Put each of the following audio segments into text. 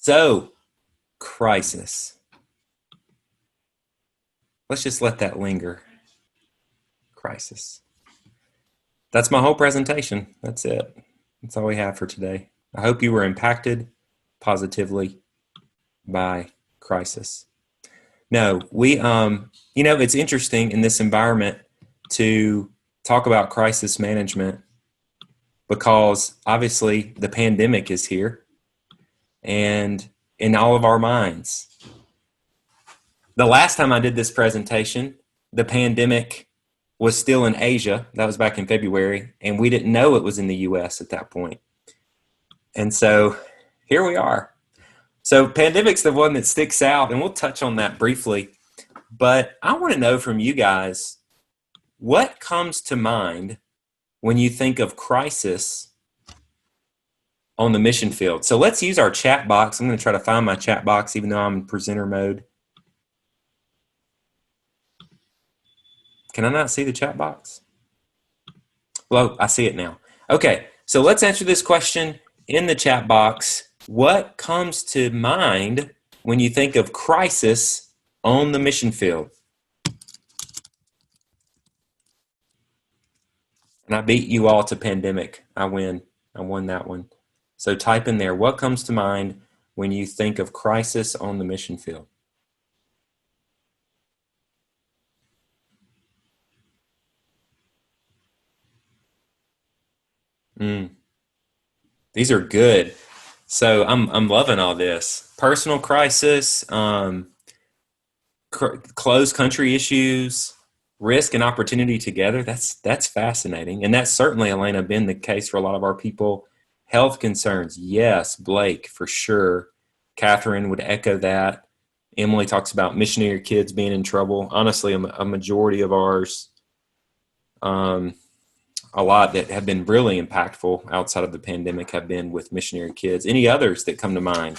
So, crisis. Let's just let that linger. Crisis. That's my whole presentation. That's it. That's all we have for today. I hope you were impacted positively by crisis. No, it's interesting in this environment to talk about crisis management because obviously the pandemic is here and in all of our minds. The last time I did this presentation, the pandemic was still in Asia. That was back in February, and we didn't know it was in the US at that point. And so here we are. So pandemic's the one that sticks out, and we'll touch on that briefly. But I want to know from you guys, what comes to mind when you think of crisis on the mission field? So let's use our chat box. I'm going to try to find my chat box, even though I'm in presenter mode. Can I not see the chat box? Well, I see it now. Okay, so let's answer this question in the chat box. What comes to mind when you think of crisis on the mission field? And I beat you all to pandemic. I win. I won that one. So type in there, what comes to mind when you think of crisis on the mission field? These are good. So I'm loving all this. Personal crisis, closed country issues, risk and opportunity together. That's fascinating. And that's certainly, Elena, been the case for a lot of our people. Health concerns, yes, Blake, for sure. Catherine would echo that. Emily talks about missionary kids being in trouble. Honestly, a majority of ours, a lot that have been really impactful outside of the pandemic have been with missionary kids. Any others that come to mind?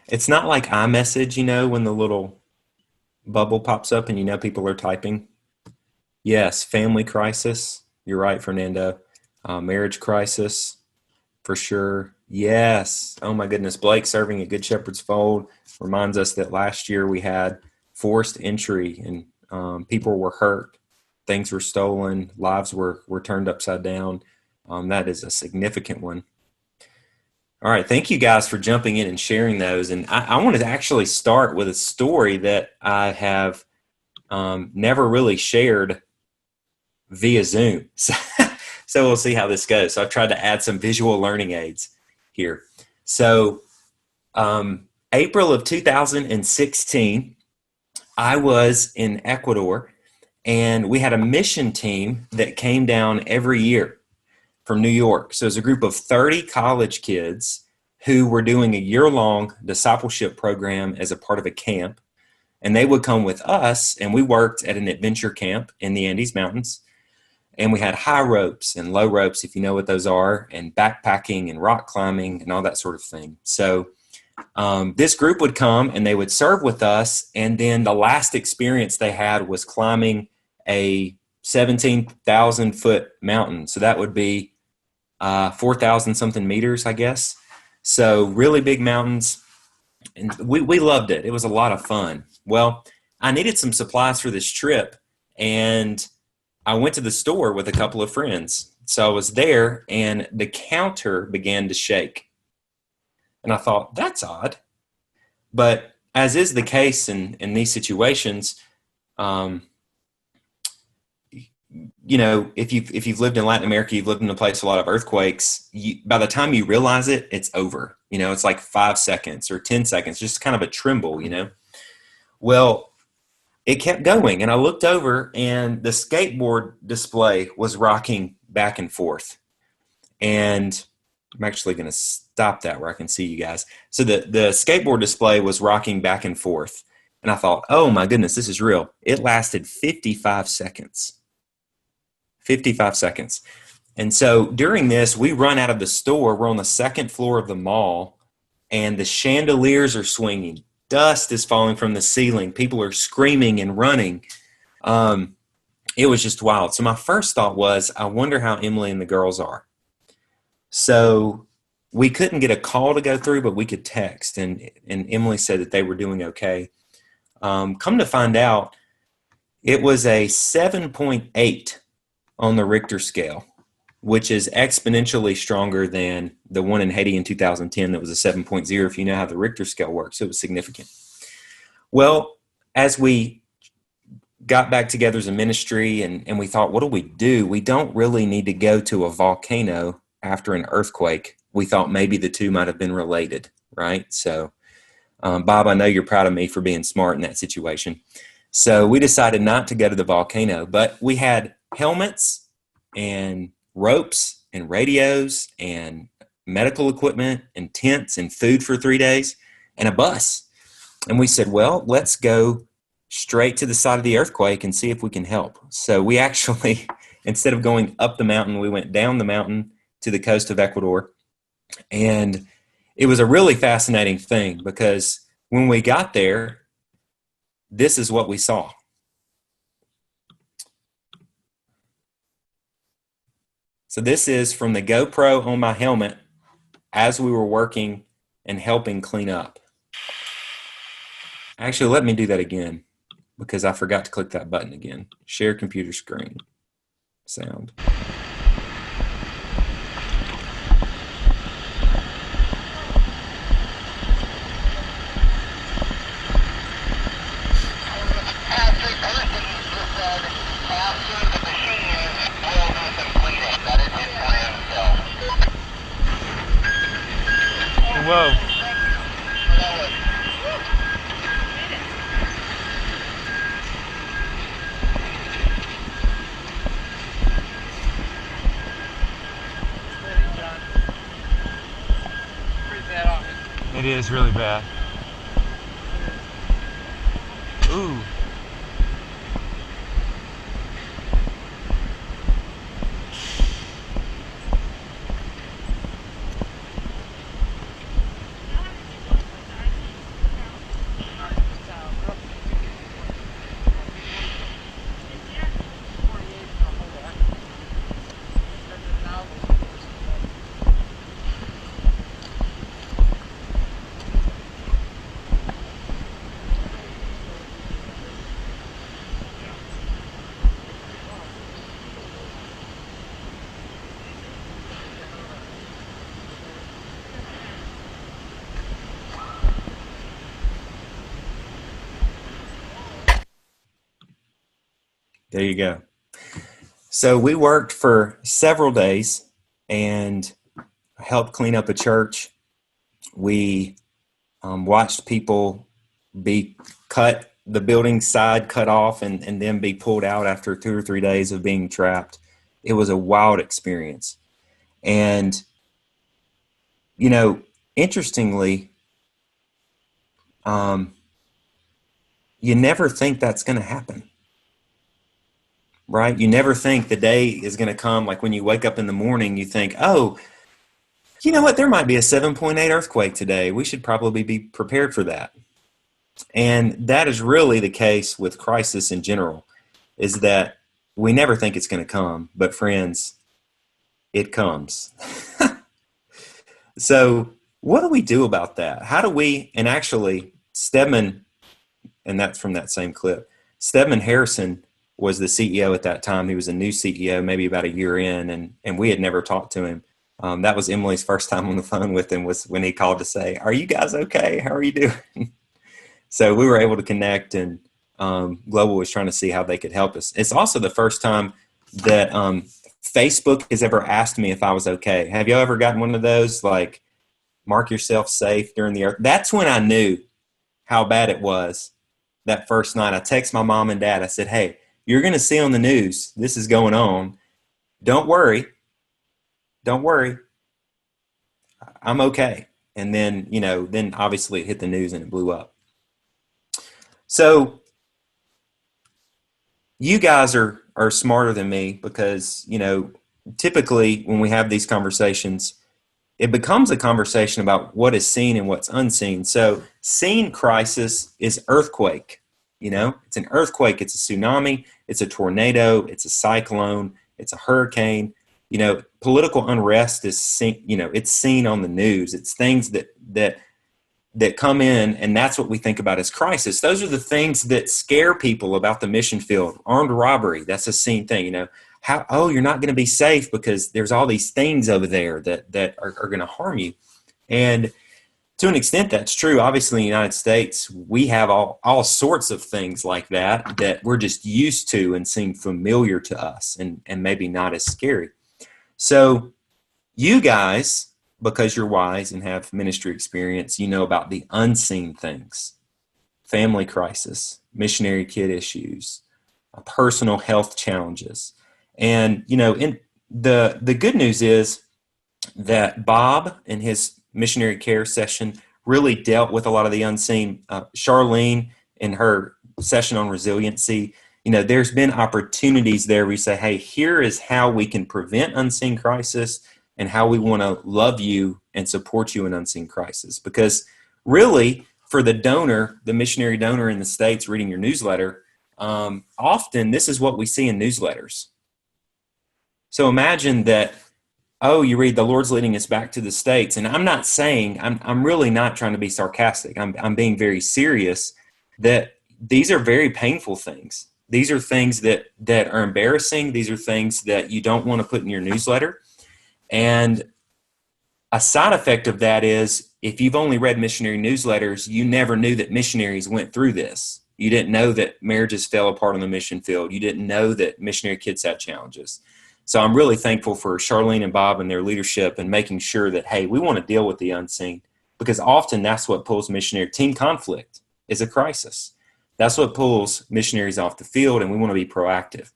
It's not like iMessage, when the little bubble pops up and people are typing. Yes, family crisis. You're right, Fernando. Marriage crisis, for sure. Yes. Oh my goodness. Blake serving at Good Shepherd's Fold reminds us that last year we had forced entry and people were hurt. Things were stolen. Lives were turned upside down. That is a significant one. All right. Thank you guys for jumping in and sharing those. And I wanted to actually start with a story that I have never really shared via Zoom. So we'll see how this goes. So I've tried to add some visual learning aids here. So April of 2016, I was in Ecuador, and we had a mission team that came down every year from New York. So it was a group of 30 college kids who were doing a year-long discipleship program as a part of a camp. And they would come with us, and we worked at an adventure camp in the Andes Mountains. And we had high ropes and low ropes, if you know what those are, and backpacking and rock climbing and all that sort of thing. So this group would come and they would serve with us. And then the last experience they had was climbing a 17,000 foot mountain. So that would be 4,000 something meters, I guess. So really big mountains. And we loved it. It was a lot of fun. Well, I needed some supplies for this trip, and I went to the store with a couple of friends. So I was there, and the counter began to shake. And I thought, that's odd. But as is the case in these situations, if you've lived in Latin America, you've lived in a place with a lot of earthquakes, by the time you realize it, it's over. It's like 5 seconds or 10 seconds, just kind of a tremble, Well, it kept going, and I looked over, and the skateboard display was rocking back and forth. And I'm actually going to stop that where I can see you guys. So the skateboard display was rocking back and forth. And I thought, oh my goodness, this is real. It lasted 55 seconds. 55 seconds. And so during this, we run out of the store. We're on the second floor of the mall, and the chandeliers are swinging. Dust is falling from the ceiling. People are screaming and running. it was just wild. So my first thought was, I wonder how Emily and the girls are. So we couldn't get a call to go through, but we could text, and Emily said that they were doing okay. Come to find out, it was a 7.8 on the Richter scale, which is exponentially stronger than the one in Haiti in 2010 that was a 7.0. If you know how the Richter scale works, it was significant. Well, as we got back together as a ministry and we thought, what do we do? We don't really need to go to a volcano after an earthquake. We thought maybe the two might have been related, right? So, Bob, I know you're proud of me for being smart in that situation. So we decided not to go to the volcano, but we had helmets and ropes and radios and medical equipment and tents and food for 3 days and a bus. And we said, well, let's go straight to the side of the earthquake and see if we can help. So we actually, instead of going up the mountain, we went down the mountain to the coast of Ecuador. And it was a really fascinating thing because when we got there, this is what we saw. So this is from the GoPro on my helmet as we were working and helping clean up. Actually, let me do that again because I forgot to click that button again. Share computer screen. Sound. Whoa. It is really bad. Ooh. There you go. So we worked for several days and helped clean up a church. We watched people be cut, the building side cut off and then be pulled out after 2 or 3 days of being trapped. It was a wild experience. And, you know, interestingly, you never think that's going to happen. Right? You never think the day is going to come. Like when you wake up in the morning, you think, oh, you know what? There might be a 7.8 earthquake today. We should probably be prepared for that. And that is really the case with crisis in general, is that we never think it's going to come. But friends, it comes. So what do we do about that? How do we, and actually Stedman, and that's from that same clip, Stedman Harrison was the CEO at that time. He was a new CEO, maybe about a year in, and we had never talked to him. That was Emily's first time on the phone with him, was when he called to say, are you guys okay? How are you doing? So we were able to connect, and Global was trying to see how they could help us. It's also the first time that Facebook has ever asked me if I was okay. Have y'all ever gotten one of those, like, mark yourself safe during the earth? That's when I knew how bad it was that first night. I texted my mom and dad. I said, hey, you're going to see on the news, this is going on. Don't worry. Don't worry. I'm okay. And then, you know, then obviously it hit the news and it blew up. So you guys are smarter than me because, you know, typically when we have these conversations, it becomes a conversation about what is seen and what's unseen. So seen crisis is earthquake. You know, it's an earthquake. It's a tsunami. it's a tornado, it's a cyclone, it's a hurricane. Political unrest is seen, it's seen on the news. It's things that come in, and that's what we think about as crisis. Those are the things that scare people about the mission field. Armed robbery, that's a seen thing. You're not going to be safe because there's all these things over there that are going to harm you. And to an extent, that's true. Obviously, in the United States, we have all sorts of things like that we're just used to and seem familiar to us and maybe not as scary. So you guys, because you're wise and have ministry experience, you know about the unseen things: family crisis, missionary kid issues, personal health challenges. And, in the good news is that Bob in his missionary care session really dealt with a lot of the unseen. Charlene in her session on resiliency, there's been opportunities there where you say, hey, here is how we can prevent unseen crisis and how we want to love you and support you in unseen crisis. Because really, for the donor, the missionary donor in the States reading your newsletter, often this is what we see in newsletters. So imagine that, you read the Lord's leading us back to the States. And I'm not saying, I'm really not trying to be sarcastic. I'm being very serious that these are very painful things. These are things that are embarrassing. These are things that you don't want to put in your newsletter. And a side effect of that is, if you've only read missionary newsletters, you never knew that missionaries went through this. You didn't know that marriages fell apart on the mission field. You didn't know that missionary kids had challenges. So I'm really thankful for Charlene and Bob and their leadership and making sure that, hey, we want to deal with the unseen, because often that's what pulls missionary team conflict is a crisis. That's what pulls missionaries off the field, and we want to be proactive.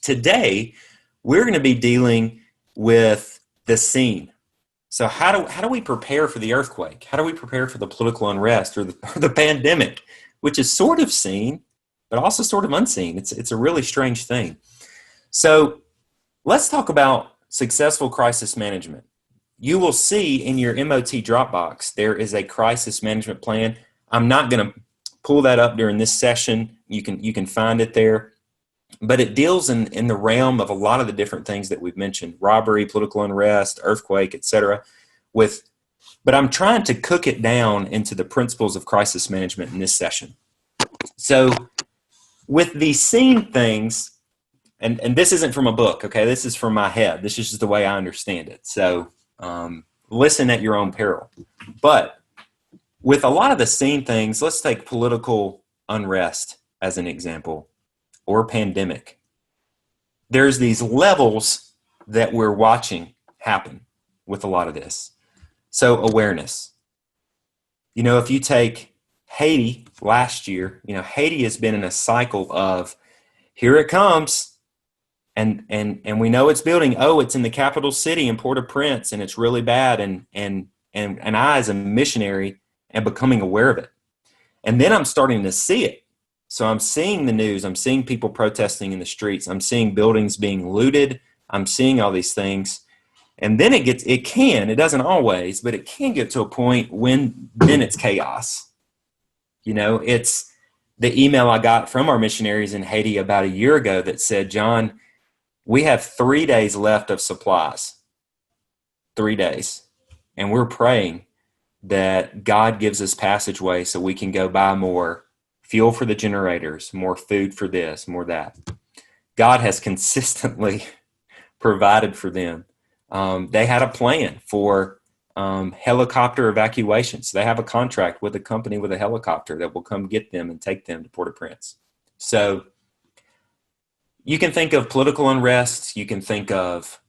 Today, we're going to be dealing with the seen. So how do we prepare for the earthquake? How do we prepare for the political unrest or the pandemic, which is sort of seen, but also sort of unseen? It's a really strange thing. So let's talk about successful crisis management. You will see in your MOT Dropbox, there is a crisis management plan. I'm not going to pull that up during this session. You can find it there. But it deals in the realm of a lot of the different things that we've mentioned: robbery, political unrest, earthquake, etc. But I'm trying to cook it down into the principles of crisis management in this session. So with these seen things, and this isn't from a book, okay? This is from my head. This is just the way I understand it. So listen at your own peril. But with a lot of the seen things, let's take political unrest as an example, or pandemic. There's these levels that we're watching happen with a lot of this. So awareness. If you take Haiti last year, Haiti has been in a cycle of, here it comes, and we know it's building. Oh, it's in the capital city in Port-au-Prince, and it's really bad. And I, as a missionary, am becoming aware of it. And then I'm starting to see it. So I'm seeing the news. I'm seeing people protesting in the streets. I'm seeing buildings being looted. I'm seeing all these things. And then it doesn't always, but it can get to a point when then it's chaos. It's the email I got from our missionaries in Haiti about a year ago that said, John, we have 3 days left of supplies. 3 days. And we're praying that God gives us passageway so we can go buy more fuel for the generators, more food for this, more that. God has consistently provided for them. They had a plan for helicopter evacuations. They have a contract with a company with a helicopter that will come get them and take them to Port-au-Prince. So you can think of political unrest. You can think of,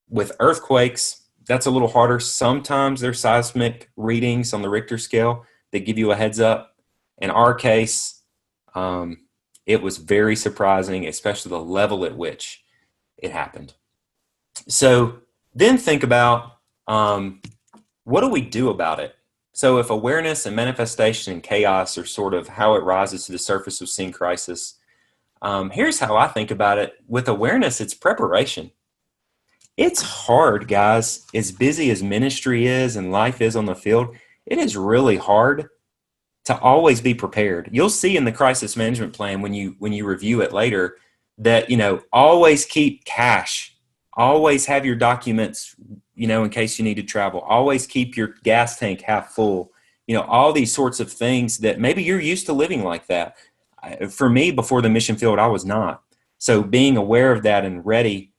with earthquakes, that's a little harder. Sometimes there's seismic readings on the Richter scale that give you a heads up. In our case, it was very surprising, especially the level at which it happened. So then think about, what do we do about it? So if awareness and manifestation and chaos are sort of how it rises to the surface of seen crisis, here's how I think about it. With awareness, it's preparation. It's hard, guys. As busy as ministry is and life is on the field, it is really hard to always be prepared. You'll see in the crisis management plan when you review it later that, always keep cash, always have your documents, in case you need to travel, always keep your gas tank half full, all these sorts of things that maybe you're used to living like that. For me, before the mission field, I was not. So being aware of that and ready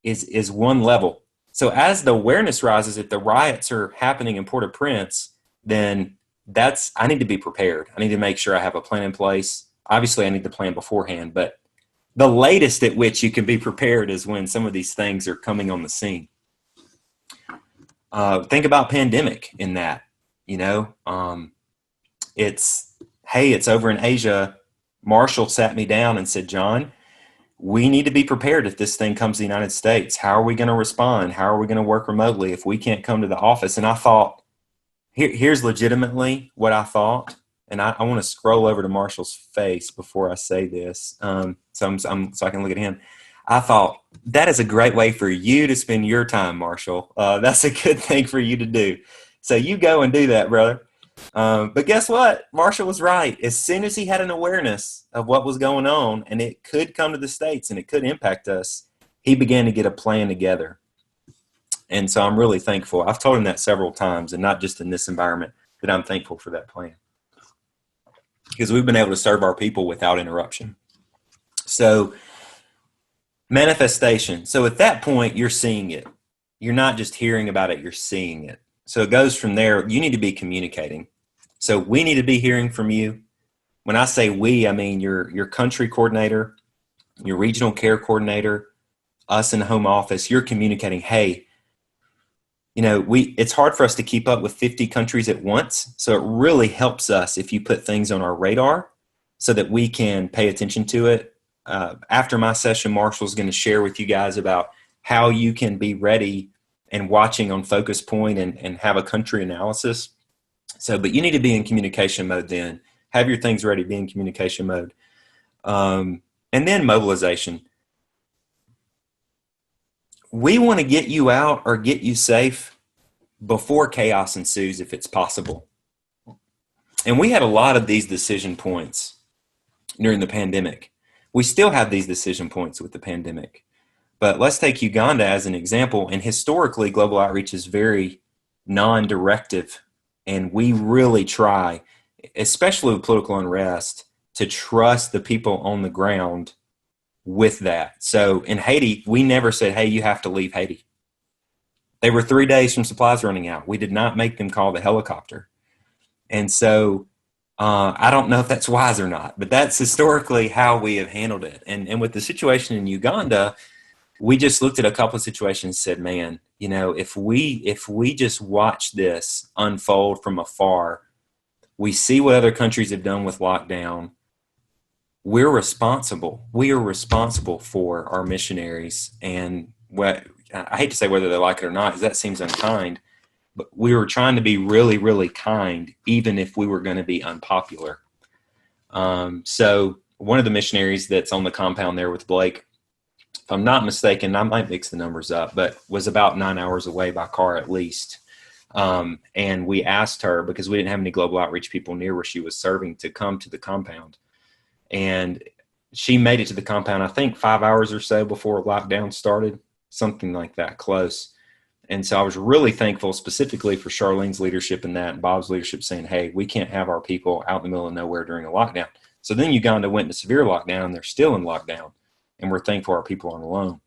is one level. So as the awareness rises, if the riots are happening in Port-au-Prince, then I need to be prepared. I need to make sure I have a plan in place. Obviously, I need to plan beforehand, but the latest at which you can be prepared is when some of these things are coming on the scene. Think about pandemic in that, it's over in Asia. Marshall sat me down and said, John, we need to be prepared if this thing comes to the United States. How are we going to respond? How are we going to work remotely if we can't come to the office? And I thought, here's legitimately what I thought. And I want to scroll over to Marshall's face before I say this, so I can look at him. I thought, that is a great way for you to spend your time, Marshall. That's a good thing for you to do. So you go and do that, brother. But guess what? Marshall was right. As soon as he had an awareness of what was going on and it could come to the States and it could impact us, he began to get a plan together. And so I'm really thankful. I've told him that several times, and not just in this environment, that I'm thankful for that plan. Because we've been able to serve our people without interruption. So manifestation. So at that point, you're seeing it. You're not just hearing about it, you're seeing it. So it goes from there. You need to be communicating. So we need to be hearing from you. When I say we, I mean your country coordinator, your regional care coordinator, us in the home office. You're communicating, hey, it's hard for us to keep up with 50 countries at once. So it really helps us if you put things on our radar so that we can pay attention to it. After my session, Marshall's going to share with you guys about how you can be ready and watching on Focus Point and have a country analysis. But you need to be in communication mode then. Have your things ready, be in communication mode. And then mobilization. We want to get you out or get you safe before chaos ensues if it's possible. And we had a lot of these decision points during the pandemic. We still have these decision points with the pandemic. But let's take Uganda as an example. And historically, global outreach is very non-directive. And we really try, especially with political unrest, to trust the people on the ground with that. So in Haiti, we never said, hey, you have to leave Haiti. They were 3 days from supplies running out. We did not make them call the helicopter. And so I don't know if that's wise or not, but that's historically how we have handled it. And with the situation in Uganda, we just looked at a couple of situations and said, man, if we just watch this unfold from afar, we see what other countries have done with lockdown. We're responsible. We are responsible for our missionaries. And I hate to say whether they like it or not, because that seems unkind, but we were trying to be really, really kind, even if we were going to be unpopular. So one of the missionaries that's on the compound there with Blake, if I'm not mistaken, I might mix the numbers up, but was about 9 hours away by car at least. And we asked her, because we didn't have any global outreach people near where she was serving, to come to the compound. And she made it to the compound, I think 5 hours or so before lockdown started, something like that, close. And so I was really thankful specifically for Charlene's leadership in that, and Bob's leadership saying, hey, we can't have our people out in the middle of nowhere during a lockdown. So then Uganda went into severe lockdown, and they're still in lockdown, and we're thankful our people aren't alone.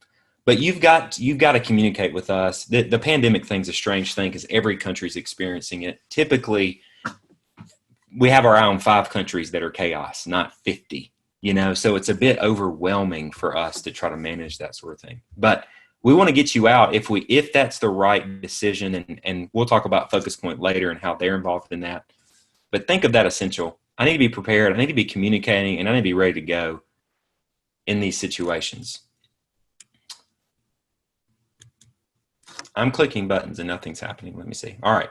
But you've got to communicate with us. The pandemic thing's a strange thing because every country's experiencing it. Typically, we have our eye on 5 countries that are chaos, not 50, so it's a bit overwhelming for us to try to manage that sort of thing. But we want to get you out if that's the right decision, and we'll talk about Focus Point later and how they're involved in that. But think of that essential. I need to be prepared. I need to be communicating, and I need to be ready to go in these situations. I'm clicking buttons and nothing's happening. Let me see. All right.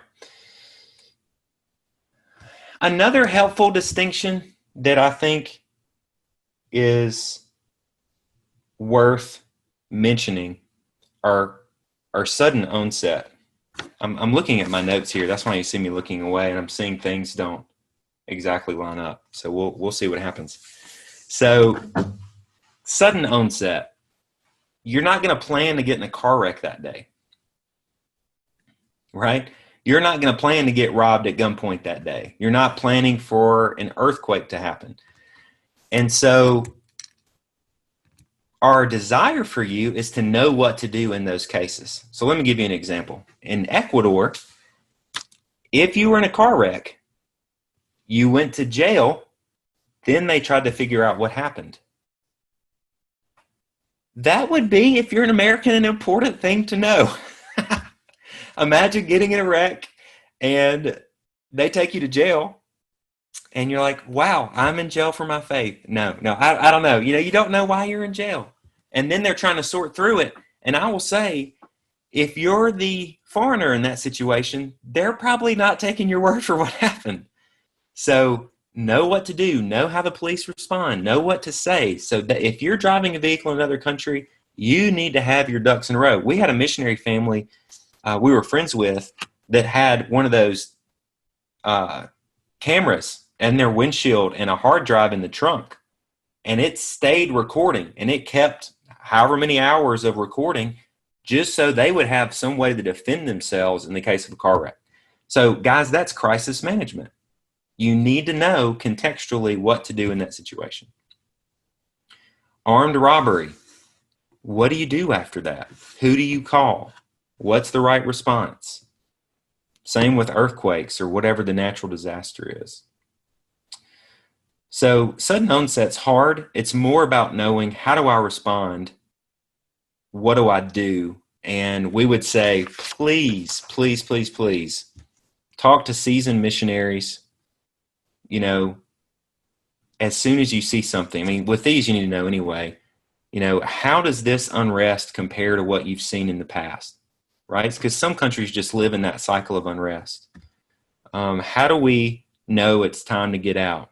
Another helpful distinction that I think is worth mentioning are sudden onset. I'm looking at my notes here. That's why you see me looking away, and I'm seeing things don't exactly line up. So we'll see what happens. So sudden onset. You're not going to plan to get in a car wreck that day, right? You're not going to plan to get robbed at gunpoint that day. You're not planning for an earthquake to happen. And so our desire for you is to know what to do in those cases. So let me give you an example. In Ecuador, if you were in a car wreck, you went to jail, then they tried to figure out what happened. That would be, if you're an American, an important thing to know. Imagine getting in a wreck and they take you to jail and you're like, wow, I'm in jail for my faith. No, I don't know. You don't know why you're in jail. And then they're trying to sort through it. And I will say, if you're the foreigner in that situation, they're probably not taking your word for what happened. So know what to do, know how the police respond, know what to say. So that if you're driving a vehicle in another country, you need to have your ducks in a row. We had a missionary family we were friends with that had one of those cameras and their windshield and a hard drive in the trunk. And it stayed recording, and it kept however many hours of recording just so they would have some way to defend themselves in the case of a car wreck. So, guys, that's crisis management. You need to know contextually what to do in that situation. Armed robbery. What do you do after that? Who do you call? What's the right response? Same with earthquakes or whatever the natural disaster is. So sudden onset's hard. It's more about knowing, how do I respond? What do I do? And we would say, please, please, please, please talk to seasoned missionaries. As soon as you see something, I mean, with these, you need to know anyway, how does this unrest compare to what you've seen in the past, right? Because some countries just live in that cycle of unrest. How do we know it's time to get out?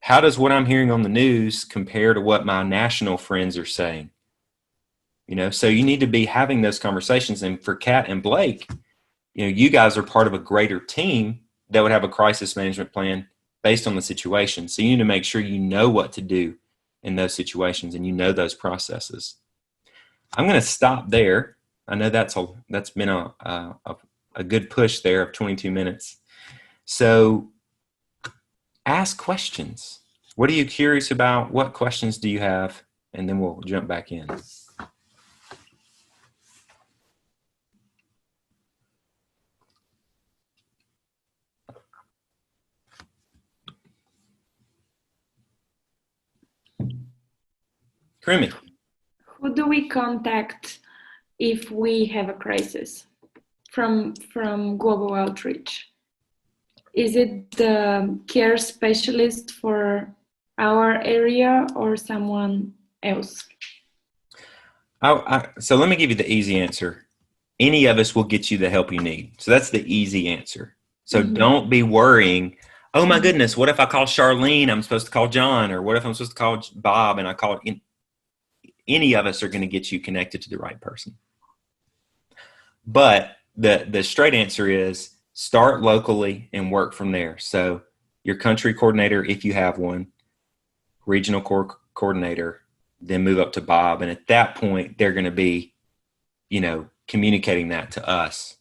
How does what I'm hearing on the news compare to what my national friends are saying? So you need to be having those conversations. And for Kat and Blake, you guys are part of a greater team that would have a crisis management plan based on the situation. So you need to make sure you know what to do in those situations and you know those processes. I'm going to stop there. I know that's been a good push there of 22 minutes. So ask questions. What are you curious about? What questions do you have? And then we'll jump back in. Krimi. Who do we contact if we have a crisis from Global Outreach? Is it the care specialist for our area or someone else? So let me give you the easy answer. Any of us will get you the help you need. So that's the easy answer. So don't be worrying, oh my goodness, what if I call Charlene? I'm supposed to call John. Or what if I'm supposed to call Bob and I call it? Any of us are going to get you connected to the right person. But the straight answer is start locally and work from there. So your country coordinator, if you have one, regional coordinator, then move up to Bob. And at that point, they're going to be, communicating that to us.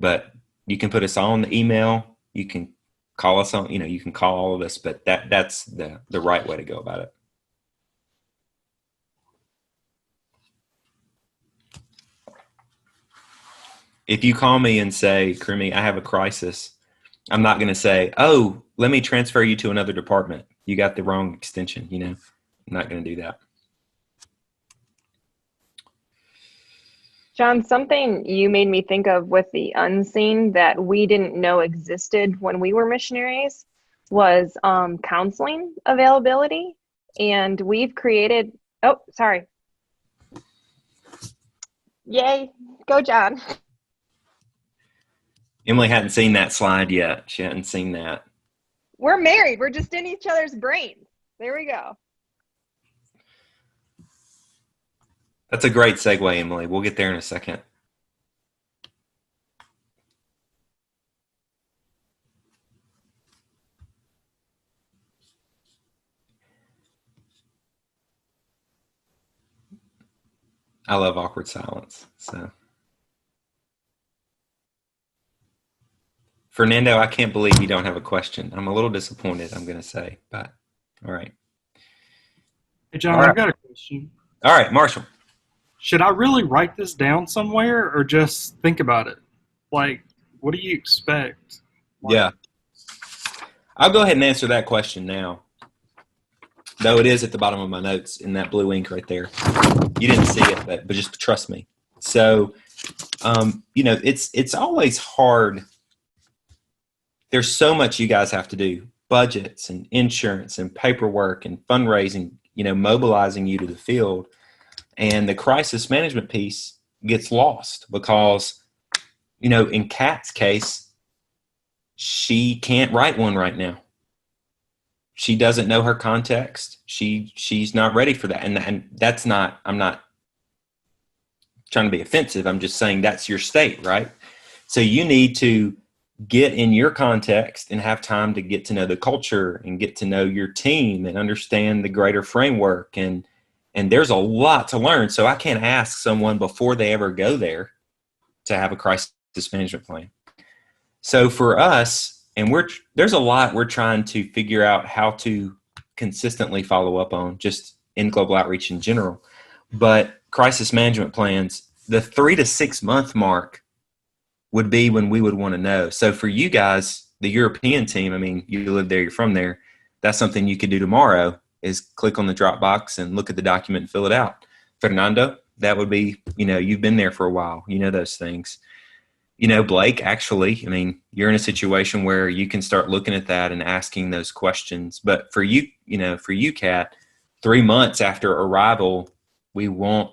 But you can put us on the email. You can call us on, you can call all of us, but that's the right way to go about it. If you call me and say, Krimi, I have a crisis, I'm not going to say, oh, let me transfer you to another department. You got the wrong extension, I'm not going to do that. John, something you made me think of with the unseen that we didn't know existed when we were missionaries was counseling availability. And we've created, oh, sorry. Yay, go John. Emily hadn't seen that slide yet. She hadn't seen that. We're married. We're just in each other's brains. There we go. That's a great segue, Emily. We'll get there in a second. I love awkward silence. So, Fernando, I can't believe you don't have a question. I'm a little disappointed, I'm going to say, but all right. Hey, John, All right. I've got a question. All right, Marshall. Should I really write this down somewhere or just think about it? Like, what do you expect? Yeah. I'll go ahead and answer that question now. Though it is at the bottom of my notes in that blue ink right there. You didn't see it, but just trust me. So, it's always hard. There's so much you guys have to do. Budgets and insurance and paperwork and fundraising, mobilizing you to the field. And the crisis management piece gets lost because, in Kat's case, she can't write one right now. She doesn't know her context. She's not ready for that. And that's not, I'm not trying to be offensive. I'm just saying that's your state, right? So you need to get in your context and have time to get to know the culture and get to know your team and understand the greater framework. And there's a lot to learn. So I can't ask someone before they ever go there to have a crisis management plan. So for us, and there's a lot we're trying to figure out how to consistently follow up on just in global outreach in general. But crisis management plans, the 3 to 6 month mark would be when we would want to know. So for you guys, the European team, I mean, you live there, you're from there. That's something you could do tomorrow is click on the Dropbox and look at the document and fill it out. Fernando, that would be, you've been there for a while. You know those things. Blake, actually, I mean, you're in a situation where you can start looking at that and asking those questions. But for you, Kat, 3 months after arrival, we want,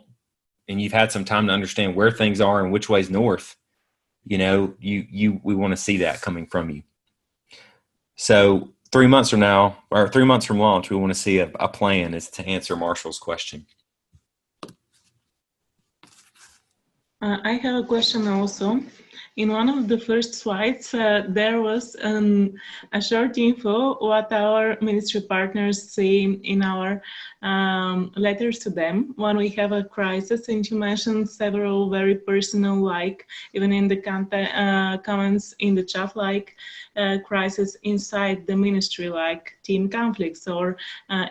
and you've had some time to understand where things are and which way's north. We want to see that coming from you. So 3 months from now, or 3 months from launch, we want to see a plan is to answer Marshall's question. I have a question also. In one of the first slides, there was a short info what our ministry partners say in our letters to them when we have a crisis. And you mentioned several very personal, like even in the comments in the chat, like crisis inside the ministry, like teen conflicts or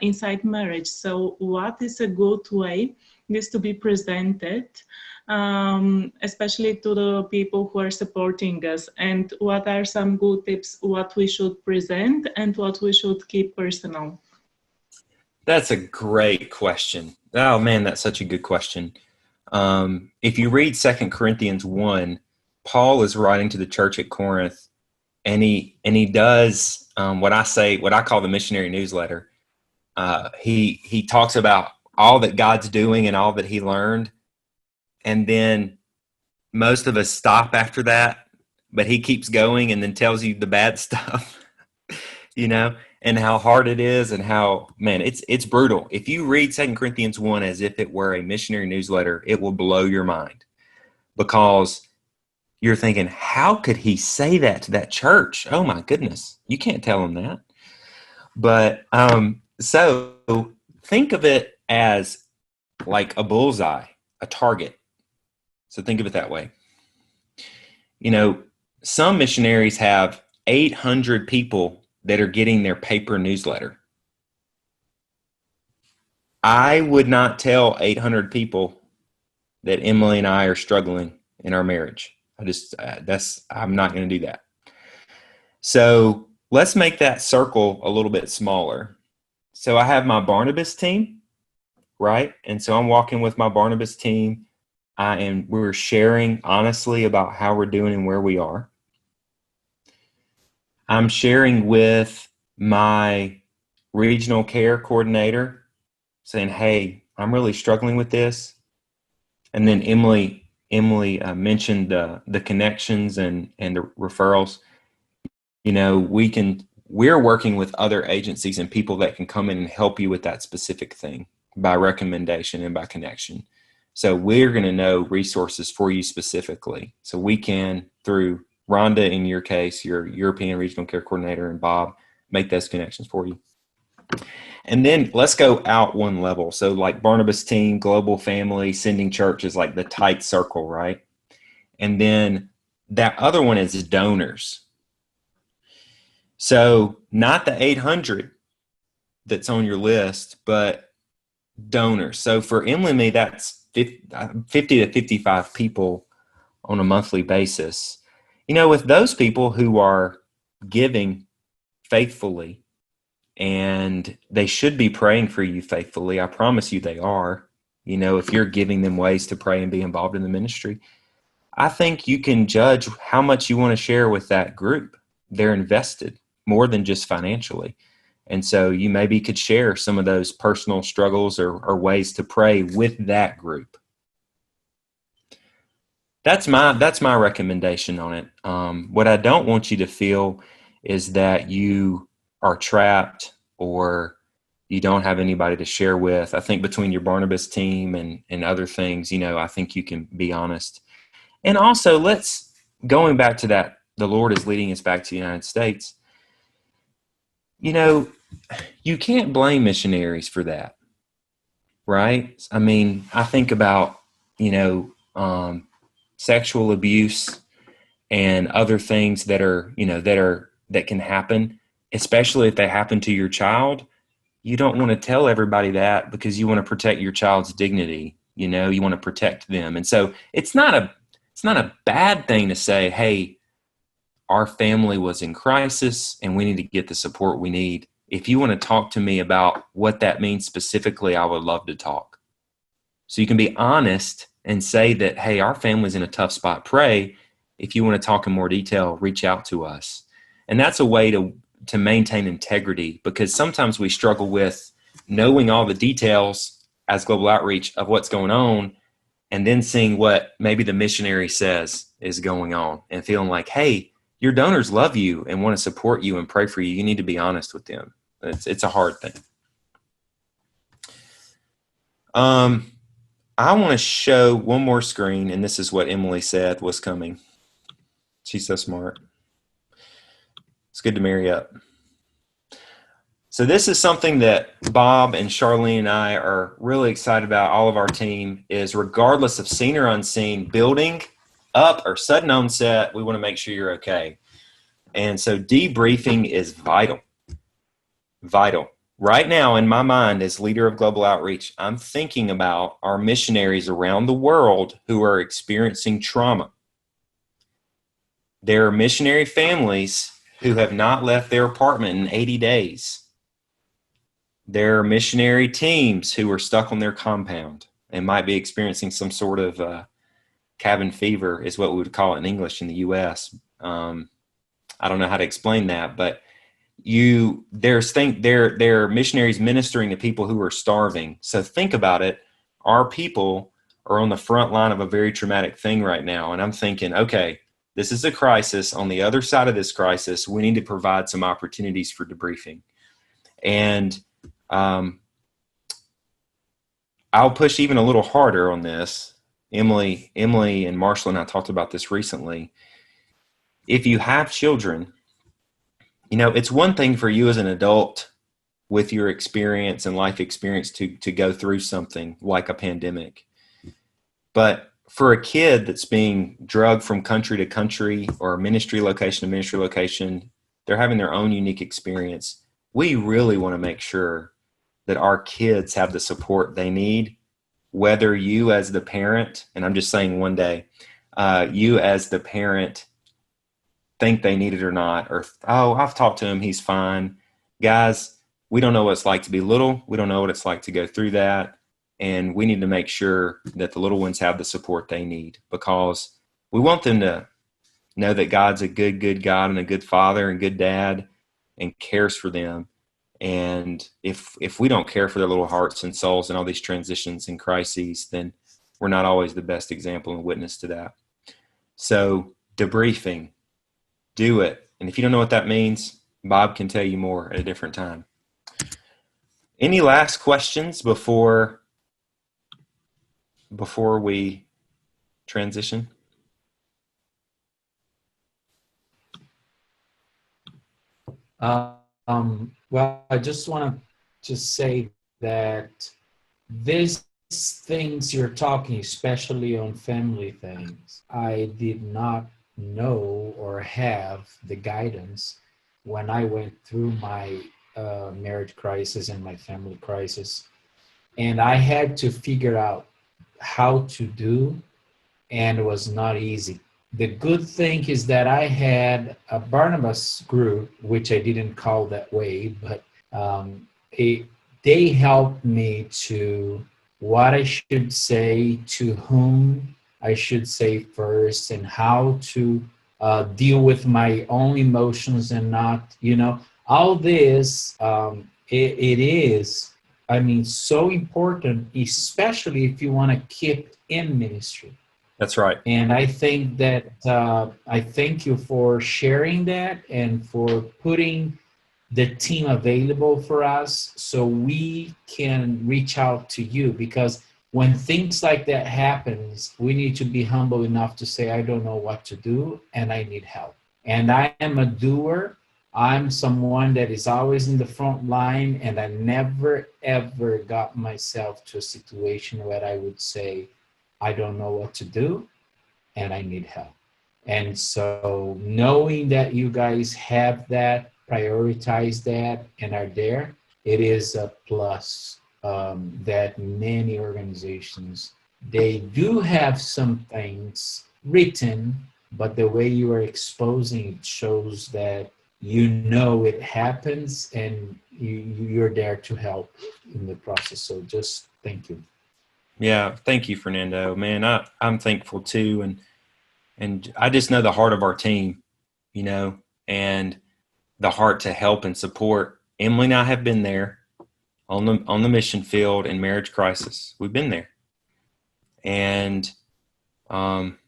inside marriage. So what is a good way this to be presented? Especially to the people who are supporting us, and what are some good tips what we should present and what we should keep personal? That's a great question. Oh man, that's such a good question. If you read 2 Corinthians 1, Paul is writing to the church at Corinth, and he does what I call the missionary newsletter. He talks about all that God's doing and all that he learned. And then most of us stop after that, but he keeps going and then tells you the bad stuff, and how hard it is and how, man, it's brutal. If you read 2 Corinthians 1 as if it were a missionary newsletter, it will blow your mind because you're thinking, how could he say that to that church? Oh my goodness, you can't tell them that. But so think of it as like a bullseye, a target. So think of it that way. Some missionaries have 800 people that are getting their paper newsletter. I would not tell 800 people that Emily and I are struggling in our marriage. I'm not going to do that. So let's make that circle a little bit smaller. So I have my Barnabas team, right? And so I'm walking with my Barnabas team. We're sharing honestly about how we're doing and where we are. I'm sharing with my regional care coordinator saying, hey, I'm really struggling with this. And then Emily mentioned the connections and the referrals. We're working with other agencies and people that can come in and help you with that specific thing by recommendation and by connection. So we're going to know resources for you specifically. So we can, through Rhonda, in your case, your European Regional Care Coordinator, and Bob, make those connections for you. And then let's go out one level. So like Barnabas team, global family, sending church is like the tight circle, right? And then that other one is donors. So not the 800 that's on your list, but donors. So for Emily and me, that's 50 to 55 people on a monthly basis. You know, with those people who are giving faithfully, and they should be praying for you faithfully. I promise you they are. You know, if you're giving them ways to pray and be involved in the ministry, I think you can judge how much you want to share with that group. They're invested more than just financially. And so you maybe could share some of those personal struggles or ways to pray with that group. That's my recommendation on it. What I don't want you to feel is that you are trapped or you don't have anybody to share with. I think between your Barnabas team and other things, you know, I think you can be honest. And also, going back to that, the Lord is leading us back to the United States. You know, you can't blame missionaries for that, right? I mean, I think about, you know, sexual abuse and other things that are, you know, that can happen, especially if they happen to your child. You don't want to tell everybody that because you want to protect your child's dignity. You know, you want to protect them. And so it's not a bad thing to say, hey, our family was in crisis and we need to get the support we need. If you want to talk to me about what that means specifically, I would love to talk. So you can be honest and say that, hey, our family's in a tough spot. Pray. If you want to talk in more detail, reach out to us. And that's a way to maintain integrity, because sometimes we struggle with knowing all the details as Global Outreach of what's going on and then seeing what maybe the missionary says is going on and feeling like, hey, your donors love you and want to support you and pray for you. You need to be honest with them. It's a hard thing. I want to show one more screen, and this is what Emily said was coming. She's so smart. It's good to marry up. So this is something that Bob and Charlene and I are really excited about. All of our team is, regardless of seen or unseen, building up or sudden onset, we want to make sure you're okay. And so debriefing is vital. Vital. Right now, in my mind, as leader of Global Outreach, I'm thinking about our missionaries around the world who are experiencing trauma. There are missionary families who have not left their apartment in 80 days. There are missionary teams who are stuck on their compound and might be experiencing some sort of cabin fever, is what we would call it in English in the U.S. I don't know how to explain that, but there are missionaries ministering to people who are starving. So think about it. Our people are on the front line of a very traumatic thing right now. And I'm thinking, okay, this is a crisis. On the other side of this crisis, we need to provide some opportunities for debriefing. And I'll push even a little harder on this. Emily and Marshall and I talked about this recently. If you have children, you know, it's one thing for you as an adult with your experience and life experience to go through something like a pandemic. But for a kid that's being drugged from country to country or ministry location to ministry location, they're having their own unique experience. We really want to make sure that our kids have the support they need, whether you as the parent, and I'm just saying one day, you as the parent think they need it or not, or, oh, I've talked to him, he's fine. Guys, we don't know what it's like to be little. We don't know what it's like to go through that. And we need to make sure that the little ones have the support they need, because we want them to know that God's a good God and a good father and good dad and cares for them. And if we don't care for their little hearts and souls and all these transitions and crises, then we're not always the best example and witness to that. So debriefing, do it. And if you don't know what that means, Bob can tell you more at a different time. Any last questions before we transition? Well, I just want to to say that these things you're talking, especially on family things, I did not know or have the guidance when I went through my marriage crisis and my family crisis. And I had to figure out how to do, and it was not easy. The good thing is that I had a Barnabas group, which I didn't call that way, but they helped me to what I should say, to whom I should say first, and how to deal with my own emotions and not, all this. It is, I mean, so important, especially if you want to keep in ministry. That's right. And I think that I thank you for sharing that and for putting the team available for us so we can reach out to you, because when things like that happens, we need to be humble enough to say, I don't know what to do and I need help. And I am a doer. I'm someone that is always in the front line, and I never, ever got myself to a situation where I would say, I don't know what to do and I need help. And so knowing that you guys have that, prioritize that, and are there, it is a plus that many organizations, they do have some things written, but the way you are exposing it shows that it happens and you're there to help in the process. So just thank you. Yeah, thank you, Fernando. Man, I'm thankful too, and I just know the heart of our team, and the heart to help and support. Emily and I have been there on the mission field in marriage crisis. We've been there, and some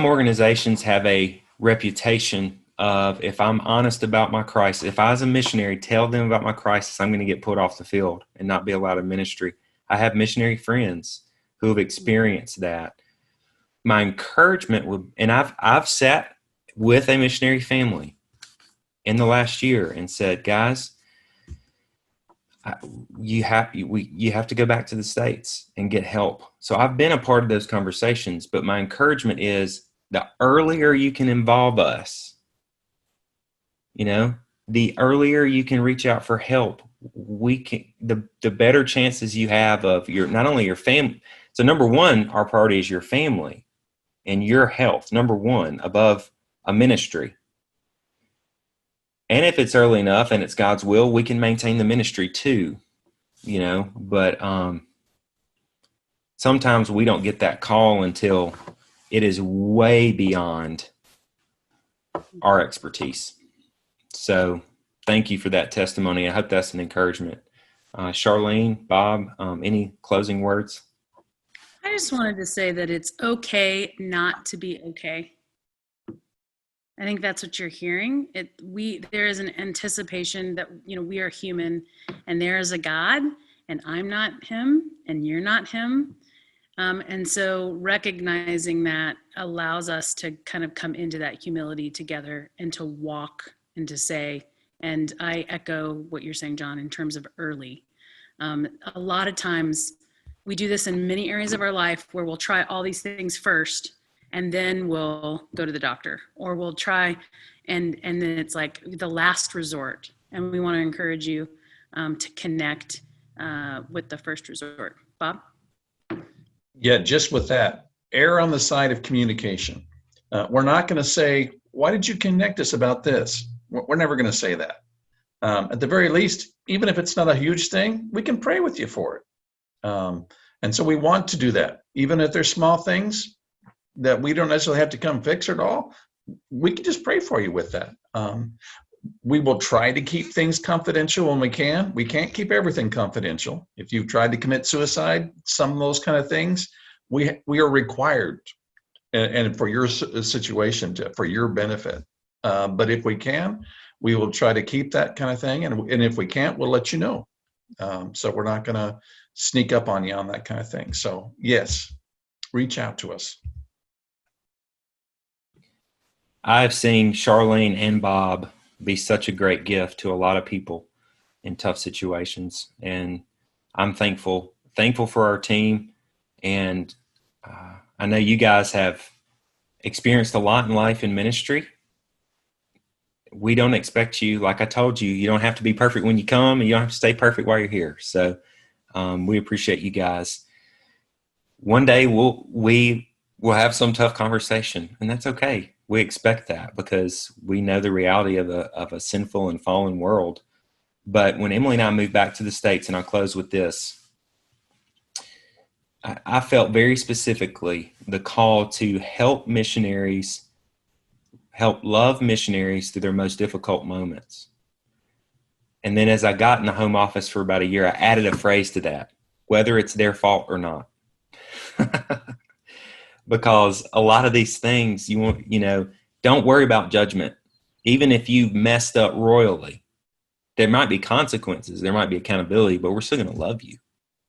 organizations have a reputation of, if I'm honest about my crisis, if I as a missionary tell them about my crisis, I'm going to get put off the field and not be allowed in ministry. I have missionary friends who have experienced that. My encouragement would, and I've sat with a missionary family in the last year and said, guys, you have to go back to the States and get help. So I've been a part of those conversations, but my encouragement is the earlier you can involve us, the earlier you can reach out for help, the better chances you have of not only your family. So number one, our priority is your family and your health, number one, above a ministry. And if it's early enough and it's God's will, we can maintain the ministry too, but sometimes we don't get that call until it is way beyond our expertise. So thank you for that testimony. I hope that's an encouragement. Charlene, Bob, any closing words? I just wanted to say that it's okay not to be okay. I think that's what you're hearing. There is an anticipation that, we are human and there is a God, and I'm not him and you're not him. And so recognizing that allows us to kind of come into that humility together and to walk and to say, and I echo what you're saying, John, in terms of early. A lot of times we do this in many areas of our life where we'll try all these things first, and then we'll go to the doctor, or we'll try, and then it's like the last resort. And we want to encourage you to connect with the first resort. Bob? Yeah, just with that, err on the side of communication. We're not going to say, why did you connect us about this? We're never going to say that. At the very least, even if it's not a huge thing, we can pray with you for it. And so we want to do that. Even if there's small things that we don't necessarily have to come fix it all, we can just pray for you with that. We will try to keep things confidential when we can. We can't keep everything confidential. If you've tried to commit suicide, some of those kind of things, we are required, and for your situation, for your benefit. But if we can, we will try to keep that kind of thing. And if we can't, we'll let you know. So we're not going to sneak up on you on that kind of thing. So yes, reach out to us. I've seen Charlene and Bob be such a great gift to a lot of people in tough situations. And I'm thankful for our team. And I know you guys have experienced a lot in life and ministry. We don't expect you, like I told you, you don't have to be perfect when you come, and you don't have to stay perfect while you're here. So we appreciate you guys. One day we'll have some tough conversation, and that's okay. We expect that because we know the reality of a sinful and fallen world. But when Emily and I moved back to the States, and I'll close with this, I felt very specifically the call to help love missionaries through their most difficult moments. And then as I got in the home office for about a year, I added a phrase to that, whether it's their fault or not. Because a lot of these things, don't worry about judgment. Even if you've messed up royally, there might be consequences, there might be accountability, but we're still going to love you.